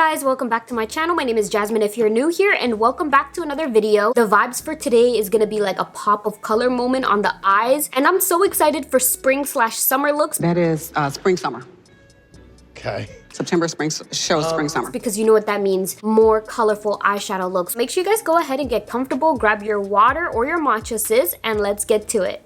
guys, welcome back to my channel. My name is Jasmine if you're new here, and welcome back to another video. The vibes for today is gonna be like a pop of color moment on the eyes, and I'm so excited for spring/summer looks. That is spring summer. Okay. September spring shows spring summer. Because you know what that means, more colorful eyeshadow looks. Make sure you guys go ahead and get comfortable, grab your water or your matcha sis, and let's get to it.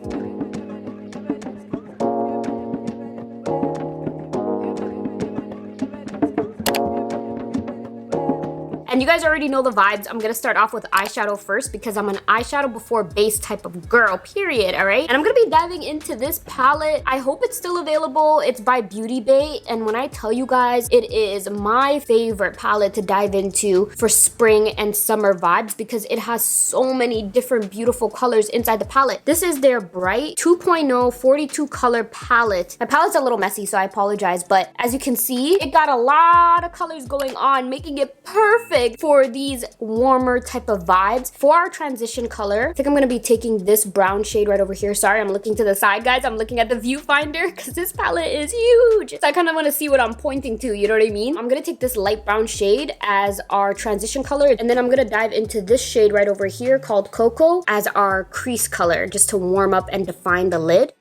And you guys already know the vibes. I'm gonna start off with eyeshadow first because I'm an eyeshadow before base type of girl, period, all right? And I'm gonna be diving into this palette. I hope it's still available. It's by Beauty Bay, and when I tell you guys, it is my favorite palette to dive into for spring and summer vibes because it has so many different beautiful colors inside the palette. This is their Bright 2.0 42 color palette. My palette's a little messy, so I apologize, but as you can see, it got a lot of colors going on, making it perfect for these warmer type of vibes. For our transition color, I think I'm gonna be taking this brown shade right over here. Sorry, I'm looking to the side, guys. I'm looking at the viewfinder because this palette is huge. So I kind of want to see what I'm pointing to, you know what I mean? I'm gonna take this light brown shade as our transition color, and then I'm gonna dive into this shade right over here called Cocoa as our crease color, just to warm up and define the lid.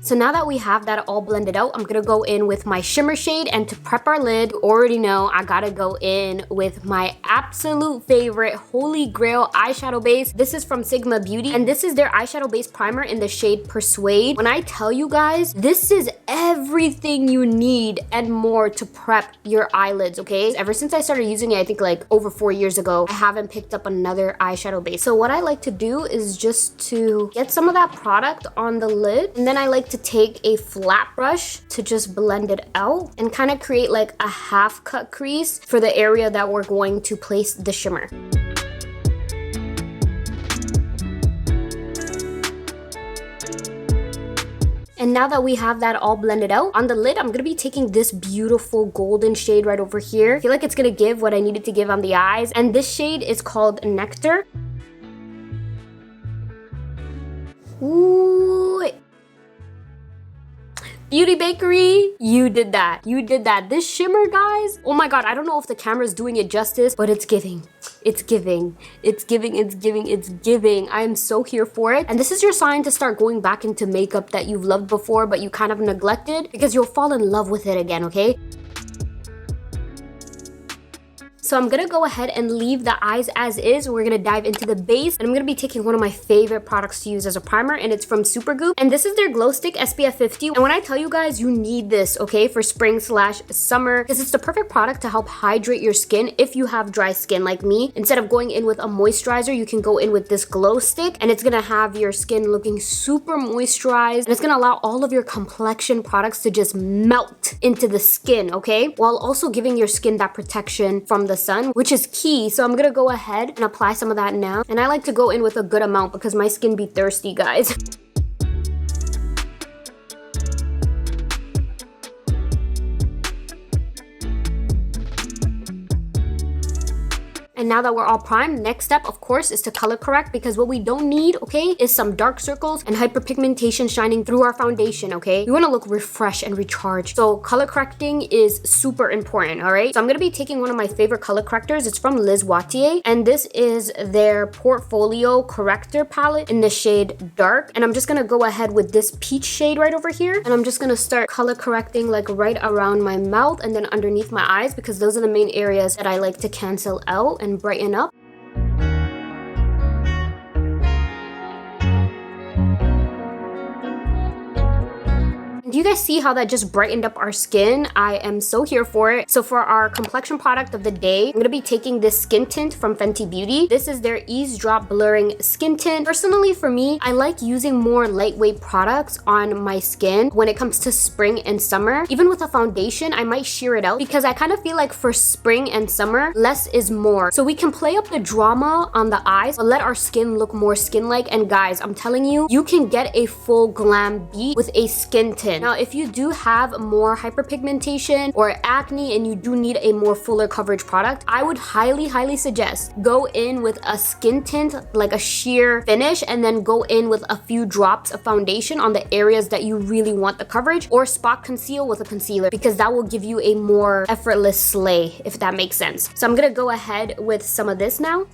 So now that we have that all blended out, I'm gonna go in with my shimmer shade, and to prep our lid, you already know I gotta go in with my absolute favorite holy grail eyeshadow base. This is from Sigma Beauty, and this is their eyeshadow base primer in the shade Persuade. When I tell you guys, this is everything you need and more to prep your eyelids, okay? Ever since I started using it, I think like over 4 years ago, I haven't picked up another eyeshadow base. So what I like to do is just to get some of that product on the lid, and then I like to take a flat brush to just blend it out and kind of create like a half cut crease for the area that we're going to place the shimmer. And now that we have that all blended out, on the lid, I'm gonna be taking this beautiful golden shade right over here. I feel like it's gonna give what I needed to give on the eyes. And this shade is called Nectar. Ooh. Beauty Bakery, you did that. You did that. This shimmer, guys, oh my god, I don't know if the camera is doing it justice, but it's giving. It's giving. It's giving. It's giving. It's giving. I am so here for it. And this is your sign to start going back into makeup that you've loved before, but you kind of neglected, because you'll fall in love with it again, okay? So I'm gonna go ahead and leave the eyes as is. We're gonna dive into the base, and I'm gonna be taking one of my favorite products to use as a primer, and it's from Supergoop, and this is their Glow Stick SPF 50. And when I tell you guys, you need this, okay, for spring/summer, because it's the perfect product to help hydrate your skin if you have dry skin like me. Instead of going in with a moisturizer, you can go in with this Glow Stick, and it's gonna have your skin looking super moisturized, and it's gonna allow all of your complexion products to just melt into the skin, okay, while also giving your skin that protection from the sun, which is key. So I'm gonna go ahead and apply some of that now, and I like to go in with a good amount because my skin be thirsty, guys. And now that we're all primed, next step, of course, is to color correct, because what we don't need, okay, is some dark circles and hyperpigmentation shining through our foundation, okay? We want to look refreshed and recharged. So color correcting is super important, all right? So I'm going to be taking one of my favorite color correctors. It's from Liz Wattier, and this is their Portfolio Corrector palette in the shade Dark. And I'm just going to go ahead with this peach shade right over here, and I'm just going to start color correcting like right around my mouth and then underneath my eyes, because those are the main areas that I like to cancel out and brighten up. Do you guys see how that just brightened up our skin? I am so here for it. So for our complexion product of the day, I'm gonna be taking this skin tint from Fenty Beauty. This is their Ease Drop Blurring Skin Tint. Personally, for me, I like using more lightweight products on my skin when it comes to spring and summer. Even with a foundation, I might sheer it out because I kind of feel like for spring and summer, less is more. So we can play up the drama on the eyes, but let our skin look more skin-like. And guys, I'm telling you, you can get a full glam beat with a skin tint. Now, if you do have more hyperpigmentation or acne and you do need a more fuller coverage product, I would highly suggest go in with a skin tint, like a sheer finish, and then go in with a few drops of foundation on the areas that you really want the coverage, or spot conceal with a concealer, because that will give you a more effortless slay, if that makes sense. So I'm gonna go ahead with some of this now.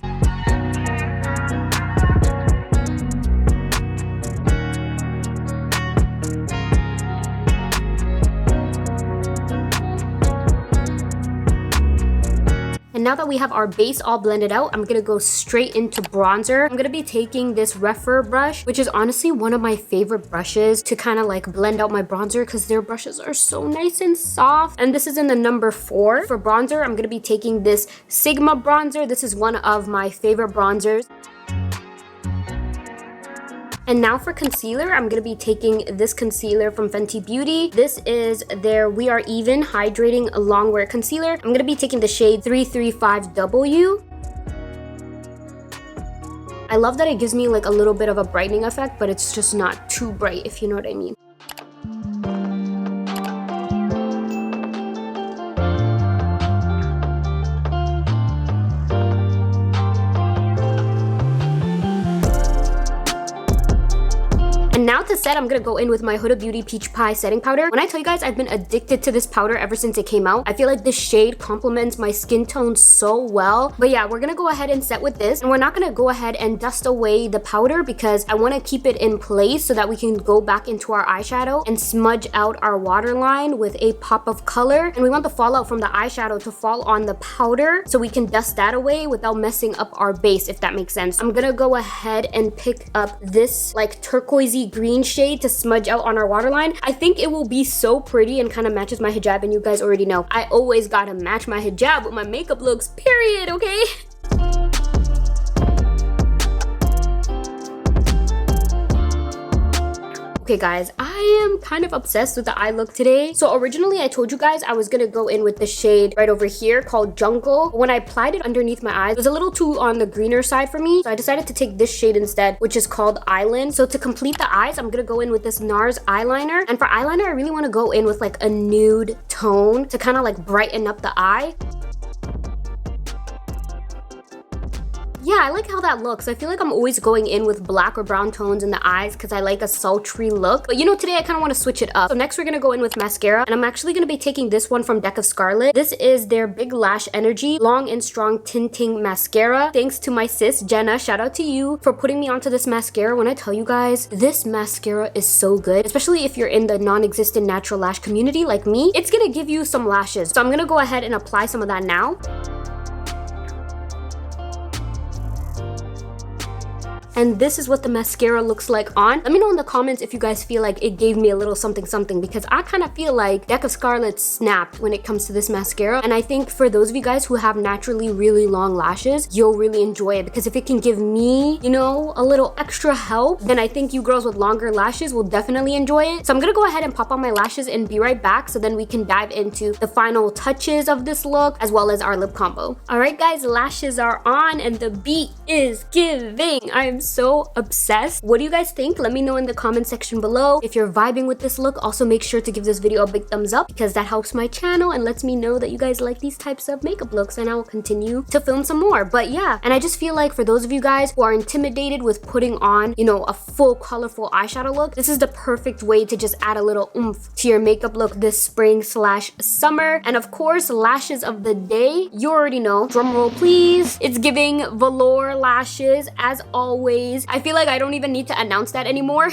And now that we have our base all blended out, I'm gonna go straight into bronzer. I'm gonna be taking this Refer brush, which is honestly one of my favorite brushes to kind of like blend out my bronzer, because their brushes are so nice and soft. And this is in the number 4. For bronzer, I'm gonna be taking this Sigma bronzer. This is one of my favorite bronzers. And now for concealer, I'm gonna be taking this concealer from Fenty Beauty. This is their We Are Even Hydrating Longwear Concealer. I'm gonna be taking the shade 335W. I love that it gives me like a little bit of a brightening effect, but it's just not too bright, if you know what I mean. And now to set, I'm gonna go in with my Huda Beauty Peach Pie setting powder. When I tell you guys I've been addicted to this powder ever since it came out, I feel like this shade complements my skin tone so well. But yeah, we're gonna go ahead and set with this. And we're not gonna go ahead and dust away the powder, because I wanna keep it in place so that we can go back into our eyeshadow and smudge out our waterline with a pop of color. And we want the fallout from the eyeshadow to fall on the powder so we can dust that away without messing up our base, if that makes sense. I'm gonna go ahead and pick up this like turquoisey green shade to smudge out on our waterline. I think it will be so pretty and kind of matches my hijab, and you guys already know I always gotta match my hijab with my makeup looks, period, okay? Okay guys, I am kind of obsessed with the eye look today. So originally I told you guys I was gonna go in with the shade right over here called Jungle. When I applied it underneath my eyes, it was a little too on the greener side for me. So I decided to take this shade instead, which is called Island. So to complete the eyes, I'm gonna go in with this NARS eyeliner. And for eyeliner, I really wanna go in with like a nude tone to kind of like brighten up the eye. Yeah, I like how that looks. I feel like I'm always going in with black or brown tones in the eyes because I like a sultry look. But you know, today I kind of want to switch it up. So next we're going to go in with mascara. And I'm actually going to be taking this one from Deck of Scarlet. This is their Big Lash Energy Long and Strong Tinting Mascara. Thanks to my sis, Jenna. Shout out to you for putting me onto this mascara. When I tell you guys, this mascara is so good. Especially if you're in the non-existent natural lash community like me. It's going to give you some lashes. So I'm going to go ahead and apply some of that now. And this is what the mascara looks like on. Let me know in the comments if you guys feel like it gave me a little something something, because I kind of feel like Deck of Scarlet snapped when it comes to this mascara. And I think for those of you guys who have naturally really long lashes, you'll really enjoy it, because if it can give me, you know, a little extra help, then I think you girls with longer lashes will definitely enjoy it. So I'm gonna go ahead and pop on my lashes and be right back, so then we can dive into the final touches of this look as well as our lip combo. All right guys, lashes are on and the beat is giving. I am so obsessed. What do you guys think? Let me know in the comment section below. If you're vibing with this look, also make sure to give this video a big thumbs up, because that helps my channel and lets me know that you guys like these types of makeup looks, and I will continue to film some more. But yeah, and I just feel like for those of you guys who are intimidated with putting on, you know, a full colorful eyeshadow look, this is the perfect way to just add a little oomph to your makeup look this spring/summer. And of course, lashes of the day, you already know, drum roll please, it's giving velour lashes as always. I feel like I don't even need to announce that anymore.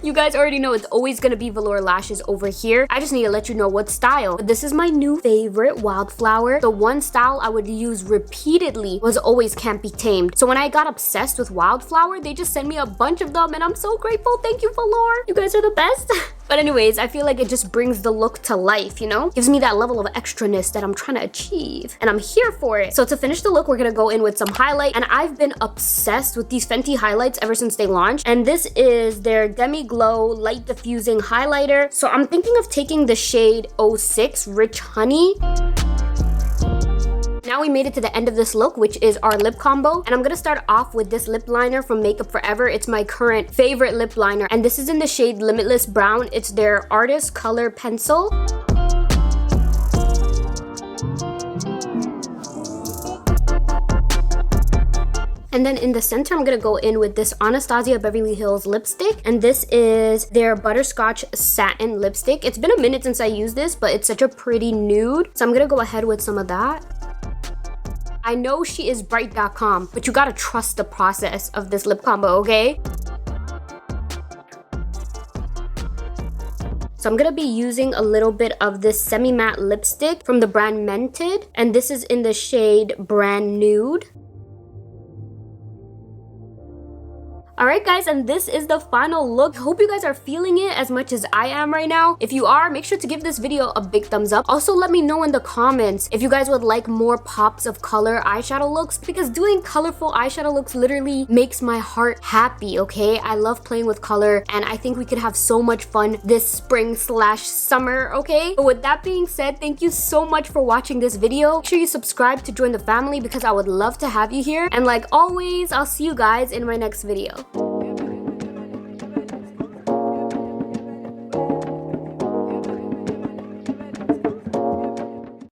You guys already know it's always gonna be velour lashes over here. I just need to let you know what style. But this is my new favorite, Wildflower. The one style I would use repeatedly was always Can't Be Tamed. So when I got obsessed with Wildflower, they just sent me a bunch of them and I'm so grateful. Thank you, velour. You guys are the best. But anyways, I feel like it just brings the look to life, you know? Gives me that level of extraness that I'm trying to achieve. And I'm here for it. So to finish the look, we're gonna go in with some highlight. And I've been obsessed with these Fenty highlights ever since they launched. And this is their Demi Glow Light Diffusing Highlighter. So I'm thinking of taking the shade 06 Rich Honey. Now we made it to the end of this look, which is our lip combo. And I'm gonna start off with this lip liner from Makeup Forever. It's my current favorite lip liner. And this is in the shade Limitless Brown. It's their Artist Color Pencil. And then in the center, I'm gonna go in with this Anastasia Beverly Hills lipstick. And this is their Butterscotch Satin lipstick. It's been a minute since I used this, but it's such a pretty nude. So I'm gonna go ahead with some of that. I know she is bright.com, but you gotta trust the process of this lip combo, okay? So I'm gonna be using a little bit of this semi-matte lipstick from the brand Mented. And this is in the shade Brand Nude. Alright guys, and this is the final look. Hope you guys are feeling it as much as I am right now. If you are, make sure to give this video a big thumbs up. Also, let me know in the comments if you guys would like more pops of color eyeshadow looks, because doing colorful eyeshadow looks literally makes my heart happy, okay? I love playing with color, and I think we could have so much fun this spring/summer, okay? But with that being said, thank you so much for watching this video. Make sure you subscribe to join the family because I would love to have you here. And like always, I'll see you guys in my next video.